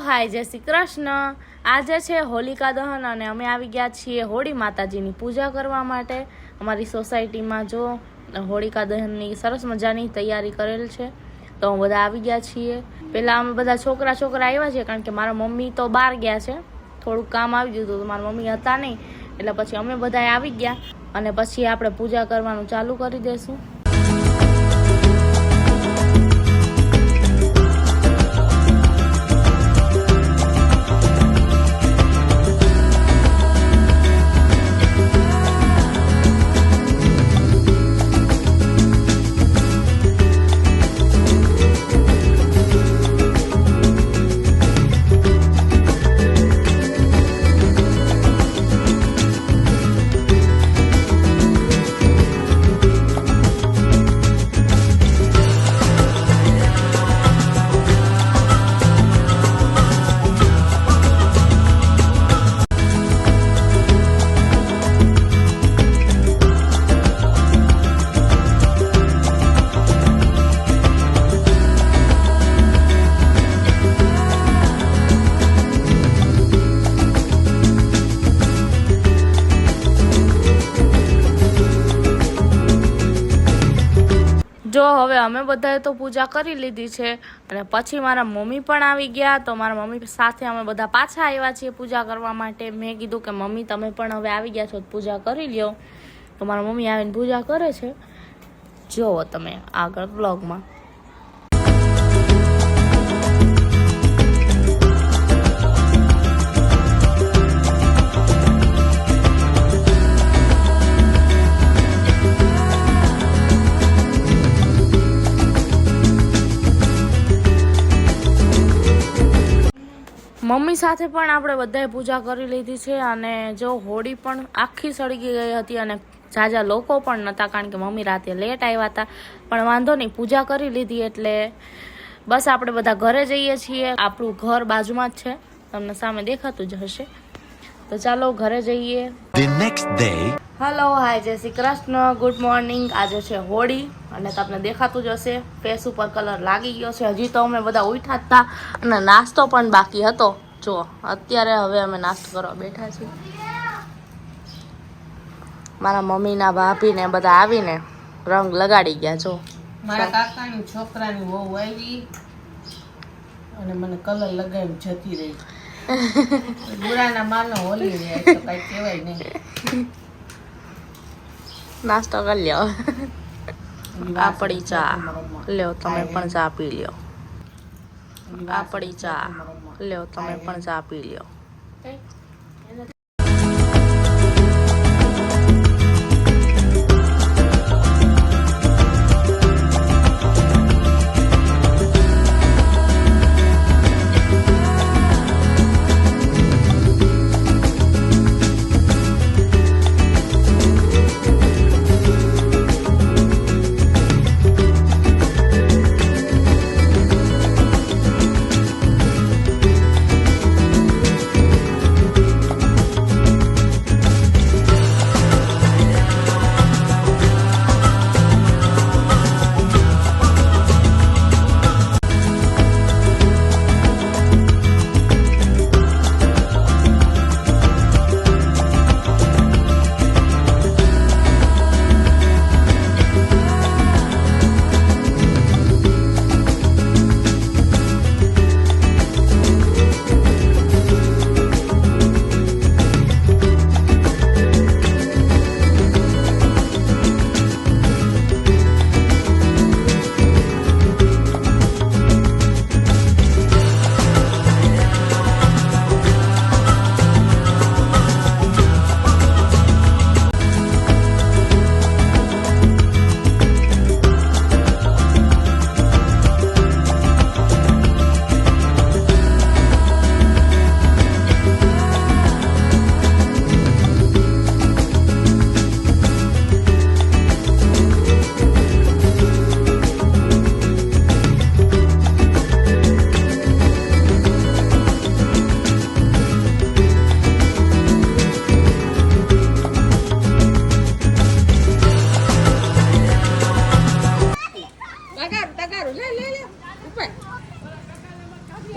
હાય જય શ્રી કૃષ્ણ। આજે છે હોલિકા દહન અને અમે આવી ગયા છીએ હોળી માતાજીની પૂજા કરવા માટે। અમારી સોસાયટીમાં જો હોલિકા દહનની સરસ મજાની તૈયારી કરેલ છે, તો બધા આવી ગયા છીએ। પહેલાં અમે બધા છોકરા આવ્યા છીએ, કારણ કે મારા મમ્મી તો બહાર ગયા છે, થોડુંક કામ આવી ગયું હતું, તો મારા મમ્મી હતા નહીં, એટલે પછી અમે બધા આવી ગયા અને પછી આપણે પૂજા કરવાનું ચાલુ કરી દઈશું। જો હવે અમે બધાએ તો પૂજા કરી લીધી છે અને પછી મારા મમ્મી પણ આવી ગયા, તો મારા મમ્મી સાથે અમે બધા પાછા આવ્યા છીએ પૂજા કરવા માટે। મેં કીધું કે મમ્મી તમે પણ હવે આવી ગયા છો, પૂજા કરી લ્યો, તો મારા મમ્મી આવીને પૂજા કરે છે, જોવો તમે આગળ બ્લોગમાં। મમ્મી સાથે પણ આપણે બધાએ પૂજા કરી લીધી છે અને જો હોળી પણ આખી સળગી ગઈ હતી અને ઝાઝા લોકો પણ નહોતા, કારણ કે મમ્મી રાતે લેટ આવ્યા હતા, પણ વાંધો નહીં, પૂજા કરી લીધી એટલે બસ આપણે બધા ઘરે જઈએ છીએ। આપણું ઘર બાજુમાં જ છે, તમને સામે દેખાતું જ હશે, તો ચાલો ઘરે જઈએ। હેલો હાય જય શ્રી કૃષ્ણ, ગુડ મોર્નિંગ। આજે છે હોળી અને તમને દેખાતું જ હશે, ફેસ ઉપર કલર લાગી ગયો છે। હજી તો અમે બધા ઉઠ્યા હતા અને નાસ્તો પણ બાકી હતો। જો અત્યારે હવે અમે નાસ્તો કરવા બેઠા છીએ। મારા મમ્મીના ભાભીને બધા આવીને રંગ લગાડી ગયા। જો મારા કાકાની છોકરાની વહુ આવી અને મને કલર લગાવી જતી રહી। બુરાના માનો હોલી રે તો કઈ કહેવાય નહીં। નાસ્તો કરી લ્યો। આપણી ચા લ્યો, તમે પણ ચા પી લ્યો। આપણી ચા લ્યો, તમે પણ ચા પી લ્યો।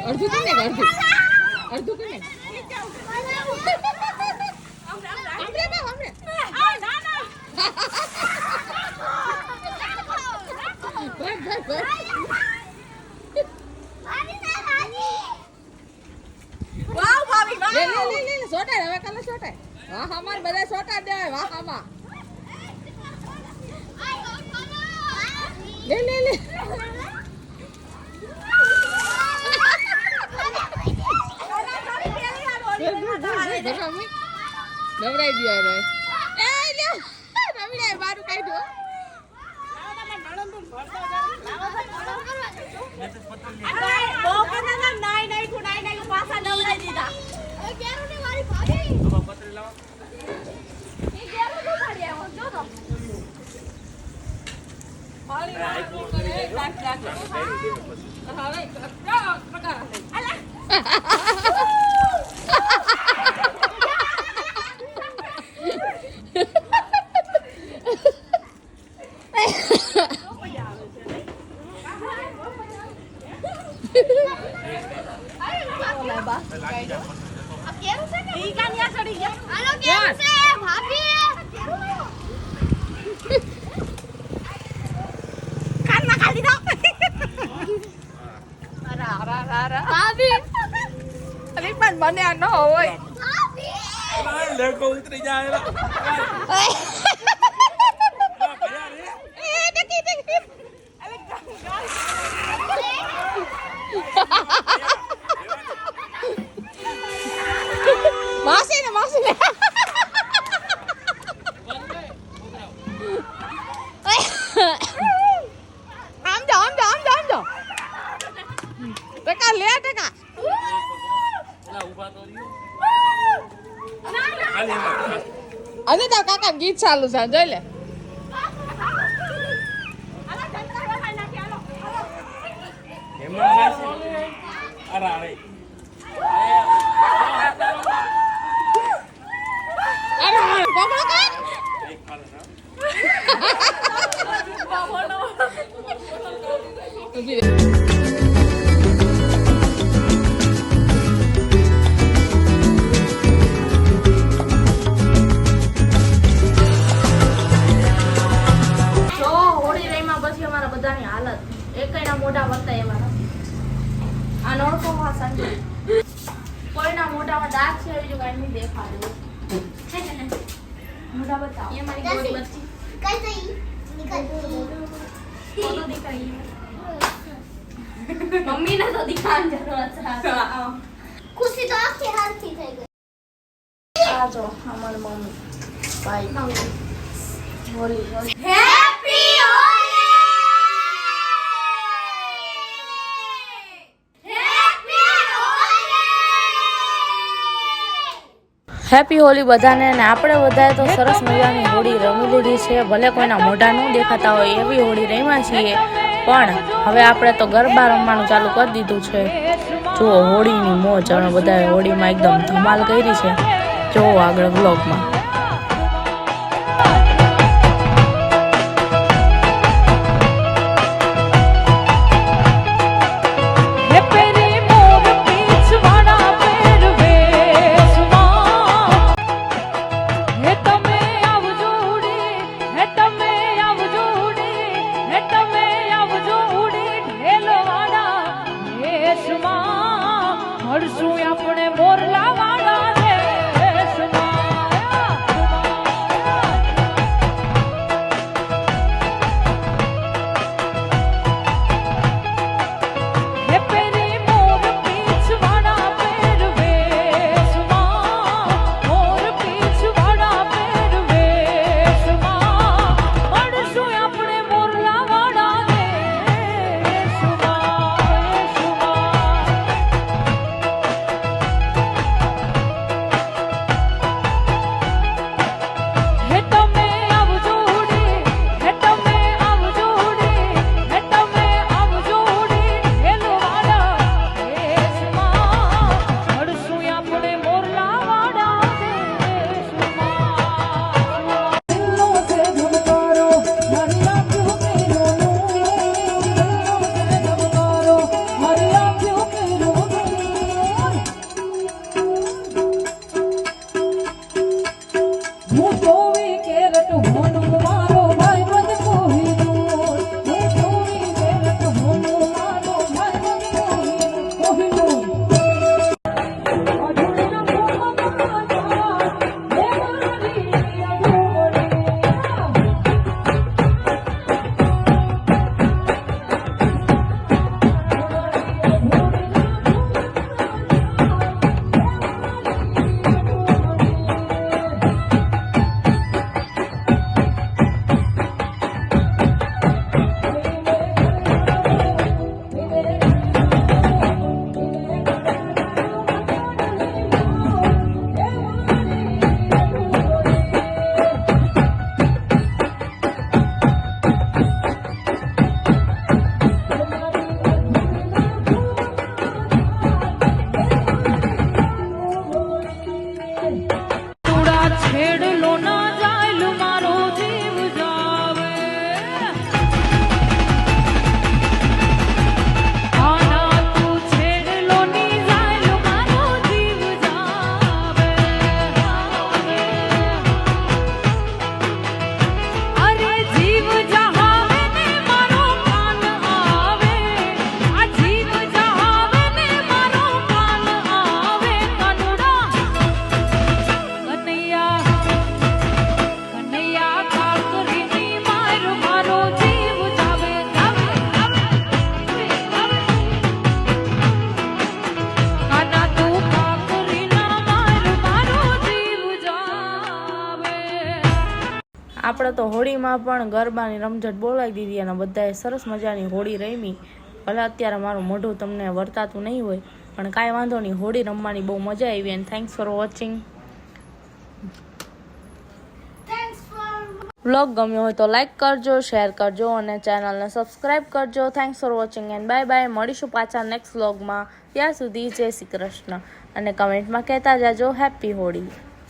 અડધું કરીને અડધું કરીને સોટાય હવે કલર સોટાય વાહ અમાર બધા સોટા દે વાહ આમાં લે લે લે નવરાઈ દિયો રે એ લે નવરાઈ બારું કાઢ્યો મને આ ન હોય લડકો ઉતરી જાય માસી ને આમ જાઓ ટકા લે ટકા અને તાર કાકા ગીત ચાલુ છે જોઈ લે મોઢા વત્તા એવા આ નોળકો હા સંજય કોઈના મોઢામાં દાગ છે બીજું કઈ નહીં દેખાડ્યું મોઢા બતાવો એ મારી ગોરી બચ્ચી કઈ થઈ નિકલ ફોટો દિખાઈ મમ્મી ને તો દિખાન જરૂરત છે ખુશી તો આખી હાલતી થઈ ગઈ આ જો અમાર મમ્મી ભાઈ હોલી હેપી હેપી હોલી બધાને ને આપણે બધાએ તો સરસ મજાની હોળી રમી લીધી છે ભલે કોઈના મોઢા ન દેખાતા હોય એવી હોળી રમ્યા છીએ પણ હવે આપણે તો ગરબા રમવાનું ચાલુ કરી દીધું છે જો હોળીની મોજ અને બધાએ હોળીમાં એકદમ ધમાલ કરી છે જો આગળ બ્લોગમાં આપણે મોરલા વાળા દેશમાં અમારે તો હોળીમાં પણ ગરબાની રમઝટ બોલાવી દીધી અને બધાએ સરસ મજાની હોળી રમી. ભલે અત્યારે મારું મોઢું તમને વર્તાતું નહીં હોય, પણ કાંઈ વાંધો નહીં, હોળી રમવાની બહુ મજા આવી. And thanks for watching. Vlog ગમ્યો હોય તો લાઈક કરજો, શેર કરજો અને ચેનલને સબસ્ક્રાઈબ કરજો. Thanks for watching and bye bye. મળીશું પાછા નેક્સ્ટ વ્લોગમાં. ત્યાં સુધી જય શ્રી કૃષ્ણ અને કમેન્ટમાં કહેતા જાજો હેપી હોળી.